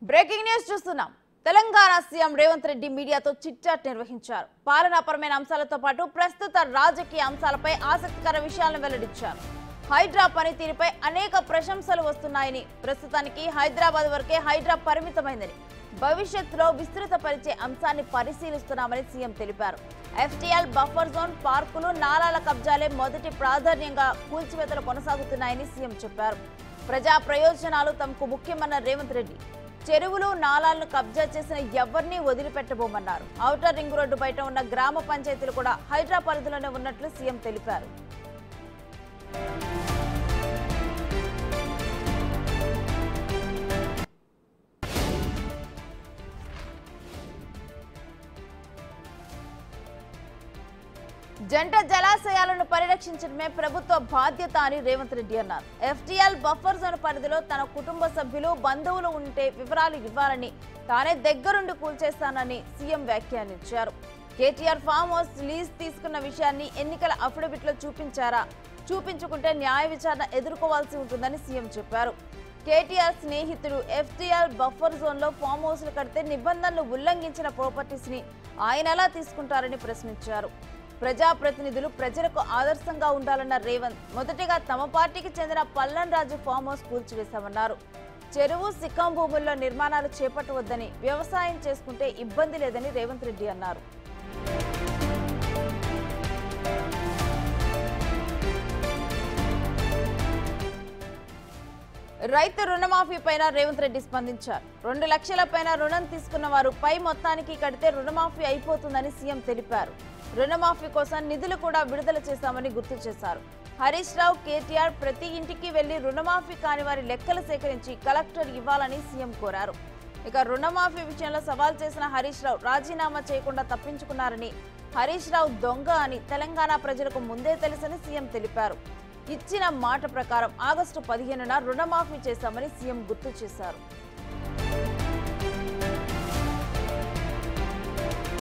Breaking news చూస్తున్నాం. Telangana CM Revanth Reddy మీడియాతో chit-chat నిర్వహించారు. పాలనాపరమైన అంశాలతో పాటు ప్రస్తుత రాజకీయ అంశాలపై ఆసక్తికర విషయాలను వెల్లడించారు. హైడ్రా పనితీరుపై అనేక ప్రశంసలు వస్తున్నాయని, ప్రస్తుతానికి హైదరాబాద్ వరకే హైడ్రా పరిమితమైందని, భవిష్యత్తులో విస్తృతపరిచే అంశాన్ని పరిశీలిస్తున్నామని సీఎం తెలిపారు. ఎఫ్టీఎల్ బఫర్ జోన్, పార్కులు, నాలాల కబ్జాలే మొదటి ప్రాధాన్యంగా కూల్చివేతలు కొనసాగుతున్నాయని సీఎం చెప్పారు. ప్రజా ప్రయోజనాలు తమకు ముఖ్యమన్న రేవంత్ రెడ్డి చెరువులు, నాలాలను కబ్జా చేసిన ఎవరిని వదిలిపెట్టబోమన్నారు. ఔటర్ రింగ్ రోడ్డు బయట ఉన్న గ్రామ పంచాయతీలు కూడా హైడ్రా పరిధిలోనే ఉన్నట్లు సీఎం తెలిపారు. జంట జలాశయాలను పరిరక్షించడమే ప్రభుత్వ బాధ్యత అని రేవంత్ రెడ్డి అన్నారు. ఎఫ్టీఎల్ బఫర్ జోన్ పరిధిలో తన కుటుంబ సభ్యులు, బంధువులు ఉంటే వివరాలు ఇవ్వాలని, తానే దగ్గరుండి కూల్చేస్తానని సీఎం వ్యాఖ్యానించారు. కేటీఆర్ ఫామ్ హౌస్ లీజ్ తీసుకున్న విషయాన్ని ఎన్నికల అఫిడవిట్లో చూపించారా? చూపించుకుంటే న్యాయ విచారణ ఎదుర్కోవాల్సి ఉంటుందని సీఎం చెప్పారు. కేటీఆర్ స్నేహితుడు ఎఫ్టీఎల్ బఫర్ జోన్లో ఫామ్ హౌస్లు కడితే నిబంధనలు ఉల్లంఘించిన ప్రాపర్టీస్ ని ఆయన ఎలా తీసుకుంటారని ప్రశ్నించారు. ప్రజాప్రతినిధులు ప్రజలకు ఆదర్శంగా ఉండాలన్న రేవంత్ మొదటిగా తమ పార్టీకి చెందిన పల్లన్ రాజు ఫామ్ హౌస్ కూల్చివేశామన్నారు. చెరువు, సిక్కం భూముల్లో నిర్మాణాలు చేపట్టవద్దని, వ్యవసాయం చేసుకుంటే ఇబ్బంది లేదని రేవంత్ రెడ్డి అన్నారు. రైతు రుణమాఫీ పైన రేవంత్ రెడ్డి స్పందించారు. 2 లక్షల పైన రుణం తీసుకున్న వారు పై మొత్తానికి కడితే రుణమాఫీ అయిపోతుందని సీఎం తెలిపారు. రుణమాఫీ కోసం నిధులు కూడా విడుదల చేశామని గుర్తు చేశారు. హరీష్ రావు, కేటీఆర్ ప్రతి ఇంటికి వెళ్లి రుణమాఫీ కాని వారి లెక్కలు సేకరించి కలెక్టర్ ఇవ్వాలని సీఎం కోరారు. ఇక రుణమాఫీ విషయంలో సవాల్ చేసిన హరీష్ రావు రాజీనామా చేయకుండా తప్పించుకున్నారని, హరీష్ రావు దొంగ అని తెలంగాణ ప్రజలకు ముందే తెలుసని సీఎం తెలిపారు. ఇచ్చిన మాట ప్రకారం ఆగస్టు 15న రుణమాఫీ చేశామని సీఎం గుర్తు చేశారు.